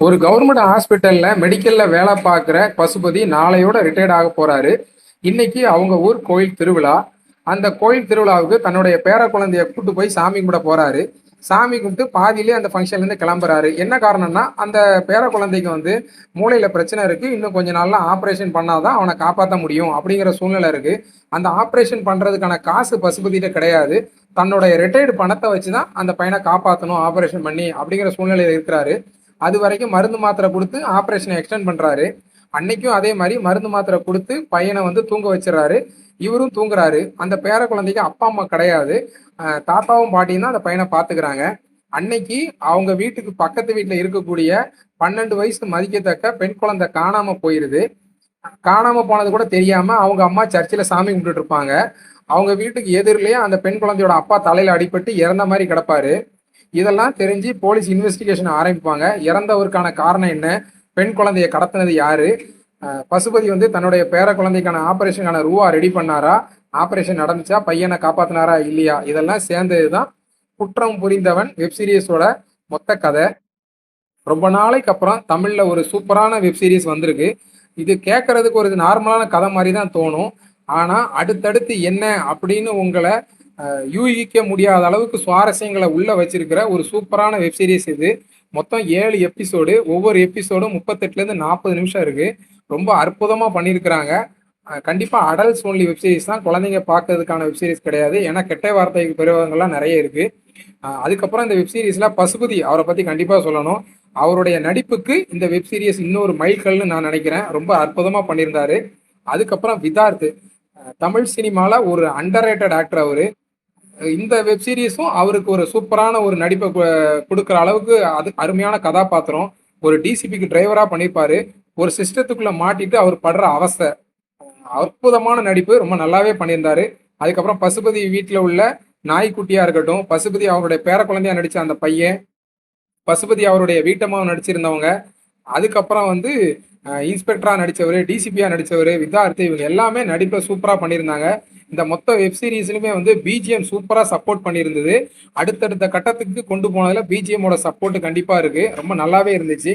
ஒரு கவர்மெண்ட் ஹாஸ்பிட்டல்ல மெடிக்கல்ல வேலை பார்க்குற பசுபதி நாளையோட ரிட்டையர்ட் ஆக போறாரு. இன்னைக்கு அவங்க ஊர் கோயில் திருவிழா. அந்த கோயில் திருவிழாவுக்கு தன்னுடைய பேர குழந்தைய கூட்டு போய் சாமி கும்பிட போறாரு. சாமி கும்பிட்டு பாதியிலே அந்த ஃபங்க்ஷன்ல இருந்து கிளம்புறாரு. என்ன காரணம்னா, அந்த பேர குழந்தைக்கு மூளையில பிரச்சனை இருக்கு. இன்னும் கொஞ்ச நாள்ல ஆபரேஷன் பண்ணாதான் அவனை காப்பாற்ற முடியும் அப்படிங்கிற சூழ்நிலை இருக்கு. அந்த ஆபரேஷன் பண்றதுக்கான காசு பசுபதிட்ட கிடையாது. தன்னுடைய ரிட்டையர்டு பணத்தை வச்சு தான் அந்த பையனை காப்பாற்றணும் ஆபரேஷன் பண்ணி அப்படிங்கிற சூழ்நிலையில் இருக்கிறாரு. அது வரைக்கும் மருந்து மாத்திரை கொடுத்து ஆப்ரேஷனை எக்ஸ்டெண்ட் பண்றாரு. அன்னைக்கும் அதே மாதிரி மருந்து மாத்திரை கொடுத்து பையனை தூங்க வச்சிடறாரு. இவரும் தூங்குறாரு. அந்த பேர குழந்தைக்கு அப்பா அம்மா கிடையாது. தாத்தாவும் பாட்டியும் தான் அந்த பையனை பார்த்துக்கிறாங்க. அன்னைக்கு அவங்க வீட்டுக்கு பக்கத்து வீட்டில் இருக்கக்கூடிய 12 வயசு மதிக்கத்தக்க பெண் குழந்தை காணாம போயிருது. காணாம போனது கூட தெரியாம அவங்க அம்மா சர்ச்சில் சாமி கும்பிட்டு இருப்பாங்க. அவங்க வீட்டுக்கு எதிரிலேயே அந்த பெண் குழந்தையோட அப்பா தலையில அடிபட்டு இறந்த மாதிரி கிடப்பாரு. இதெல்லாம் தெரிஞ்சு போலீஸ் இன்வெஸ்டிகேஷன் ஆரம்பிப்பாங்க. இறந்தவருக்கான காரணம் என்ன, பெண் குழந்தைய கடத்தினது யாரு, பசுபதி தன்னுடைய பேர குழந்தைக்கான ஆபரேஷனுக்கான ரூபா ரெடி பண்ணாரா, ஆபரேஷன் நடந்துச்சா, பையனை காப்பாத்தினாரா இல்லையா, இதெல்லாம் சேர்ந்ததுதான் குற்றம் புரிந்தவன் வெப் சீரிஸோட மொத்த கதை. ரொம்ப நாளைக்கு அப்புறம் தமிழ்ல ஒரு சூப்பரான வெப் சீரிஸ் வந்திருக்கு. இது கேட்கறதுக்கு ஒரு நார்மலான கதை மாதிரி தான் தோணும். ஆனா அடுத்தடுத்து என்ன அப்படின்னு உங்களை யூகிக்க முடியாத அளவுக்கு சுவாரஸ்யங்களை உள்ள வச்சிருக்கிற ஒரு சூப்பரான வெப் சீரிஸ் இது. மொத்தம் 7 எபிசோடு. ஒவ்வொரு எபிசோடும் 38லேருந்து 40 நிமிஷம் இருக்கு. ரொம்ப அற்புதமா பண்ணியிருக்கிறாங்க. கண்டிப்பா அடல்ட்ஸ் ஒன்லி வெப் சீரிஸ் தான், குழந்தைங்க பார்க்கறதுக்கான வெப் சீரிஸ் கிடையாது. ஏன்னா கெட்ட வார்த்தைக்கு பெரியவங்கள்லாம் நிறைய இருக்கு. அதுக்கப்புறம் இந்த வெப் சீரிஸ்ல பசுபதி அவரை பத்தி கண்டிப்பா சொல்லணும். அவருடைய நடிப்புக்கு இந்த வெப் சீரிஸ் இன்னொரு மைல்கல்னு நான் நினைக்கிறேன். ரொம்ப அற்புதமா பண்ணியிருந்தாரு. அதுக்கப்புறம் விதார்த், தமிழ் சினிமால ஒரு அண்டர் ரேட்டட் ஆக்டர் அவரு. இந்த வெப் சீரிஸும் அவருக்கு ஒரு சூப்பரான ஒரு நடிப்பை கொடுக்குற அளவுக்கு அது அருமையான கதாபாத்திரம். ஒரு டிசிபிக்கு டிரைவரா பண்ணியிருப்பாரு. ஒரு சிஸ்டத்துக்குள்ள மாட்டிட்டு அவர் படுற அவஸ்தை, அற்புதமான நடிப்பு, ரொம்ப நல்லாவே பண்ணியிருந்தாரு. அதுக்கப்புறம் பசுபதி வீட்டில் உள்ள நாய்க்குட்டியா இருக்கட்டும், பசுபதி அவருடைய பேர குழந்தையா நடிச்ச அந்த பையன், பசுபதி அவருடைய வீட்டம்மாவை நடிச்சிருந்தவங்க, அதுக்கப்புறம் இன்ஸ்பெக்டரா நடிச்சவர், டிசிபியா நடிச்சவர், வித்தார்த்து, இவங்க எல்லாமே நடிப்பை சூப்பரா பண்ணியிருந்தாங்க. இந்த மொத்த வெப் சீரிஸ்லுமே பிஜிஎம் சூப்பரா சப்போர்ட் பண்ணியிருந்தது. அடுத்தடுத்த கட்டத்துக்கு கொண்டு போனதுல பிஜிஎம்மோட சப்போர்ட் கண்டிப்பா இருக்கு. ரொம்ப நல்லாவே இருந்துச்சு.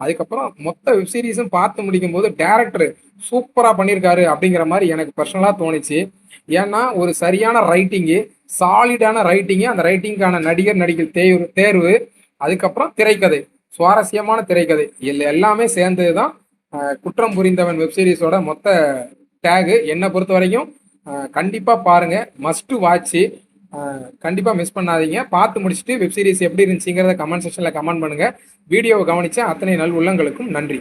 அதுக்கப்புறம் மொத்த வெப் சீரிஸும் பார்த்து முடிக்கும் போது டேரக்டர் சூப்பரா பண்ணியிருக்காரு அப்படிங்கிற மாதிரி எனக்கு பர்சனலா தோணுச்சு. ஏன்னா ஒரு சரியான ரைட்டிங்கு, சாலிடான ரைட்டிங்கு, அந்த ரைட்டிங்கான நடிகர் நடிகர் தேர்வு, அதுக்கப்புறம் திரைக்கதை, சுவாரஸ்யமான திரைக்கதை, எல்லாமே சேர்ந்தது தான் குற்றம் புரிந்தவன் வெப் சீரிஸோட மொத்த டேகு. என்னை பொறுத்த வரைக்கும் கண்டிப்பா பாருங்க, மஸ்ட் வாட்ச். கண்டிப்பா மிஸ் பண்ணாதீங்க. பார்த்து முடிச்சுட்டு வெப் சீரிஸ் எப்படி இருந்துச்சுங்கிறத கமெண்ட் செக்ஷன்ல கமெண்ட் பண்ணுங்க. வீடியோவை கவனிச்ச அத்தனை நல் உள்ளங்களுக்கும் நன்றி.